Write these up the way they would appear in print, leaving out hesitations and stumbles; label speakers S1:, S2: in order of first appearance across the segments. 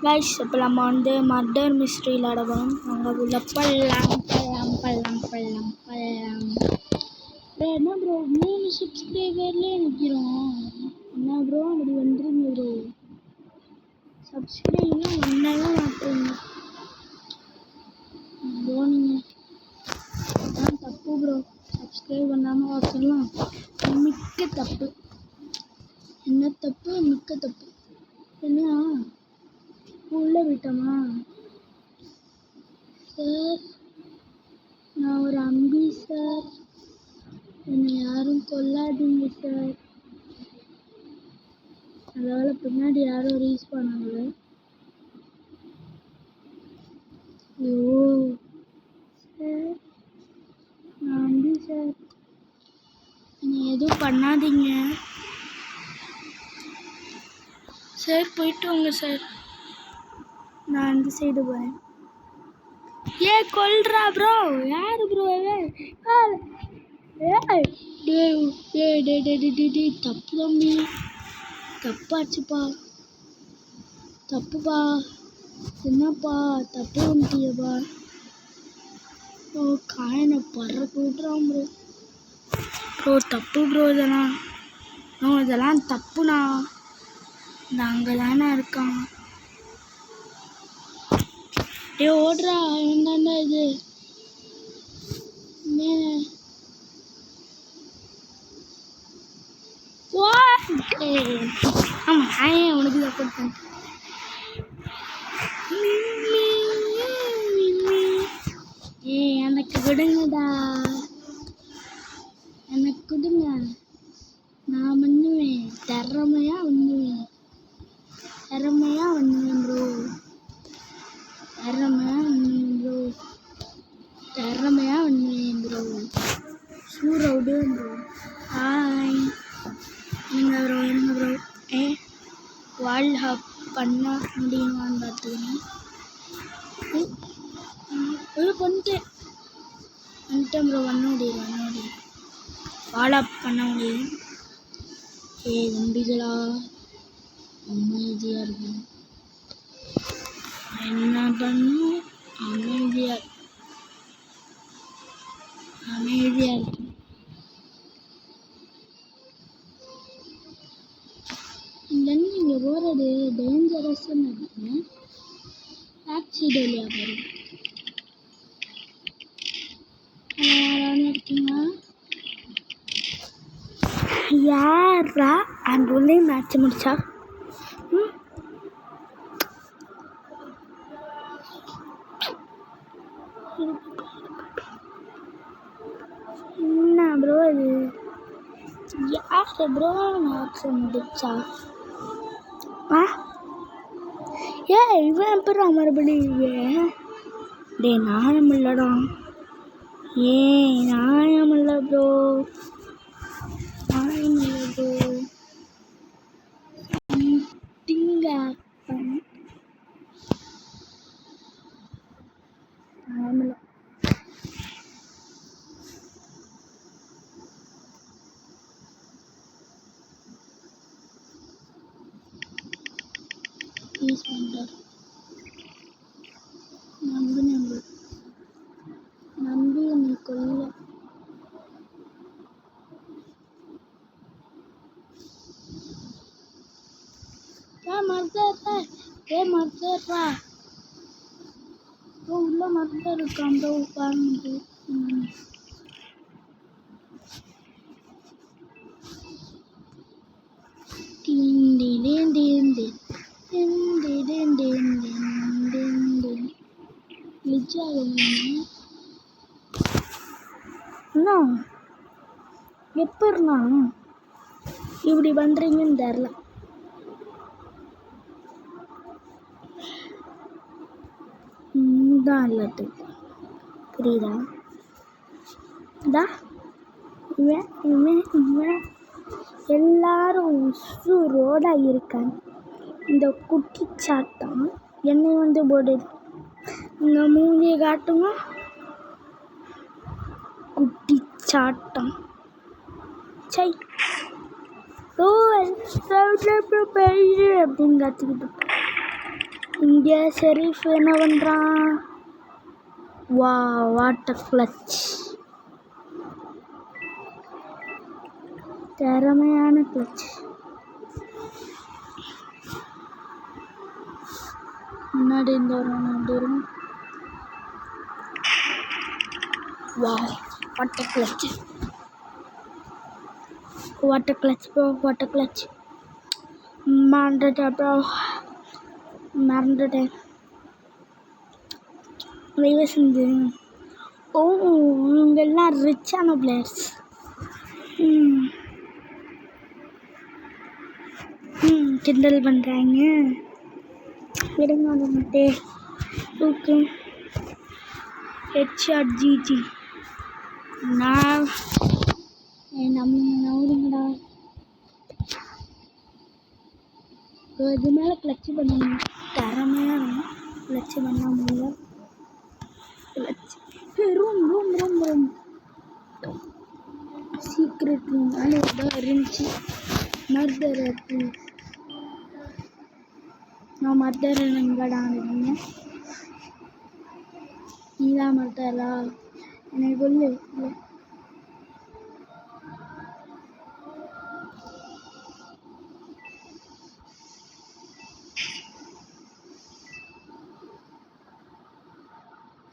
S1: Guys இப்போ நம்ம வந்து மர்டர் மிஸ்ட்ரி விளாட போகிறோம். நாங்கள் உள்ள பல்லாம். என்ன ப்ரோ 3 சப்ஸ்கிரைபர்லேயே நிற்கிறோம். என்ன ப்ரோ அப்படி வந்துருங்க ப்ரோ. சப்ஸ்கிரைப்லாம் பண்ணவே மாட்டேங்க ப்ரோ. நீங்கள் அதான் தப்பு ப்ரோ. சப்ஸ்கிரைப் பண்ணாமல் வச்சுக்கலாம். மிக்க தப்பு. என்ன தப்பு? மிக்க தப்பு. என்ன உள்ளே விட்டோமா சார்? நான் ஒரு அம்பி சார், என்னை யாரும் கொல்லாதீங்க சார். அதனால பின்னாடி யாரும் ரீச் பண்ணாங்க. ஐயோ சார், நான் அம்பி சார், என்னை எதுவும் பண்ணாதீங்க சார். போயிட்டு வாங்க சார். நான் அந்த சைடு போகிறேன். கொல்றா ப்ரோ. யாரு ப்ரோ? தப்பு தம்பி, தப்பாச்சுப்பா, தப்புப்பா. என்னப்பா தப்பு வந்துட்டியப்பா? காயனை பறக்க விட்டுறான் ப்ரோ. தப்பு ப்ரோ. இதெல்லாம் தப்புண்ணா. நாங்கள் தானே இருக்கான். ஓடுறா. என்னண்டா இது? ஆமாம், நான் உனக்கு சப்போர்ட் பண்ணேன். எனக்கு கொடுங்கடா, எனக்கு கொடுங்க. நான் பண்ணுவேன், திறமையாக பண்ணுவேன் ப்ரோ. திறமையாக பண்ணுவேன் ப்ரோ. சூற விடுவேன் ப்ரோ. ஹாய். இருங்க ப்ரோ. வால் ஹப் பண்ண முடியுமான்னு பார்த்துக்கணும். வந்துட்டேன் ப்ரோ. பண்ண முடியும். வால் ஹப் பண்ண முடியும். தம்பிகளா, அமைதியாக இருக்கும். என்ன பண்ணும்? அமைதியாக இருக்கும். இங்கேருந்து இங்கே போகிறது டேஞ்சரஸ்ன்னு நினைக்கிறேன். ஆக்சிடென்ட்லியாக போகிறோம். யாராவது இருக்கீங்களா? யாரா அந்த உள்ளே மேட்ச் முடிச்சா? என்ன ப்ரோ இது? யார் ப்ரோ மேட்ச் முடிச்சா? இவன் அப்புறம் மறுபடியும் நாயம் இல்லடா. நாயம் இல்லை ப்ரோ. நம்பி என்னை கொல்ல. மறந்துடுறா. உள்ள மறந்து இருக்கான் ப்ரோ. பாருங்க. எப்படிண்ணா இப்படி பண்றீங்கன்னு தெரியல. தான் எல்லாத்துக்கும் புரியுதா? இவன் எல்லாரும் உசுரோட இருக்காங்க. இந்த குட்டி சாட்டம் என்னை வந்து போடுது. இந்த மூஞ்சியை காட்டுங்க. குட்டி சாட்டம் சை அப்படின்னு கற்றுக்கிட்டு இங்கே ஷெரீஃப் என்ன பண்ணுறான்? வா வாட்டர் கிளச், திறமையான கிளச். முன்னாடி இந்த வரும். வா water clutch, water clutch bro, water clutch. மறந்துட்டேன் ப்ரோ, மறந்துட்டேன். தயவு செஞ்சு. ஓ, இவங்கெல்லாம் ரிச்சான பிளேயர்ஸ். கிண்டல் பண்ணுறாங்க. விடுங்க அதை மட்டும். Okay, headshot GG. நான் நவுடுங்கடா. இது மேலே கிளச்சு பண்ணணும், திறமையாக இருக்கும். கிளச்சு பண்ண முடியல. Clutch room room room room secret room அது தான் இருந்துச்சு. மர்தர் ப்ளீஸ். நான் மர்தர் எங்கடா இருக்கீங்க? நீதான் மர்தரா? எனக்கு சொல்லு. இல்லை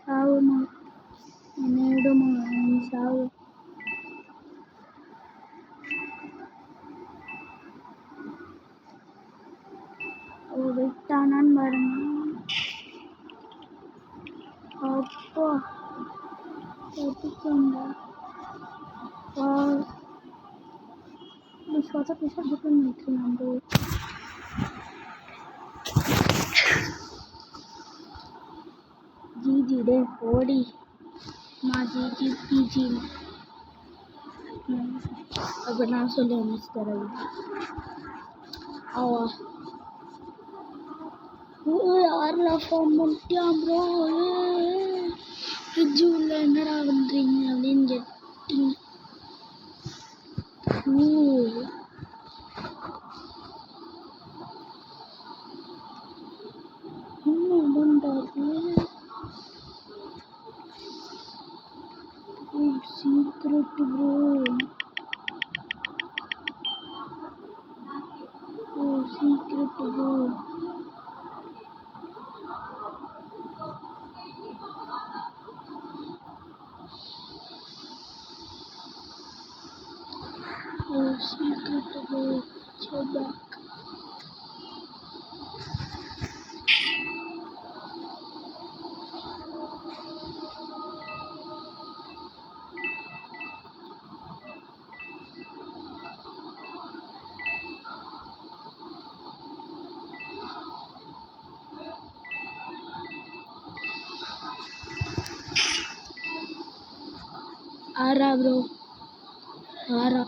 S1: சாவுமா, என்னை விடுமா, நீ சாவு. விட்டானான்னு பாருங்க. அப்பா எடுத்துக்கோங்க. சொதப்பி பண்ணிக்கலாம் ப்ரோ. ஜிஜி டே ஓடி மா ஜிஜி பிஜி. அப்போ நான் சொல்லி மிஸ்டர் ஆவா யாரெல்லாம் ஃபோன் பண்ணிட்டான் ப்ரோ? ஃப்ரிட்ஜு உள்ள என்னடா பண்ணுறீங்க அப்படின்னு கேட்டீங்க. என்ன பண்ணுறாரு? Secret bro. Secret bro. Secret bro. சொல்ல ஆரா ப்ரோ, ஆரா.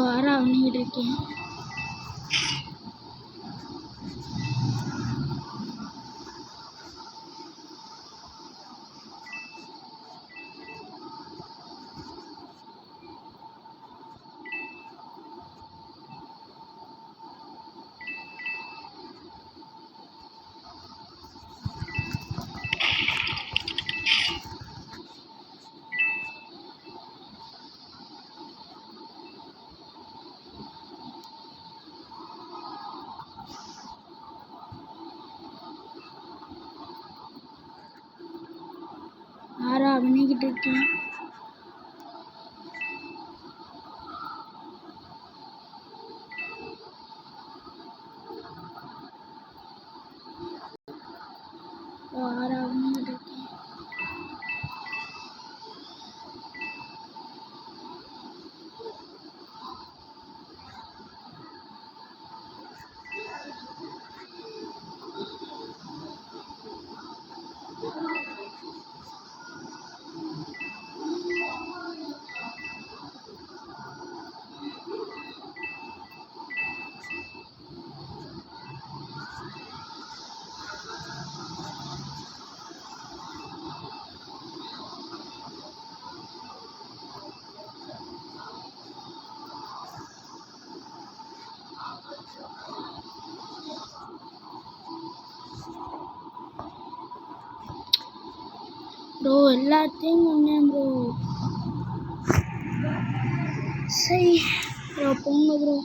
S1: ஆரா பண்ணிக்கிட்டு இருக்கேன். பண்ணிக்கிட்டு இருக்கேன். பண்ணிக்கிட்டு இருக்கேன். ப்ரோ எல்லாத்தையும் கொண்டேன் ப்ரோ. சரி ப்ரோ போங்க ப்ரோ.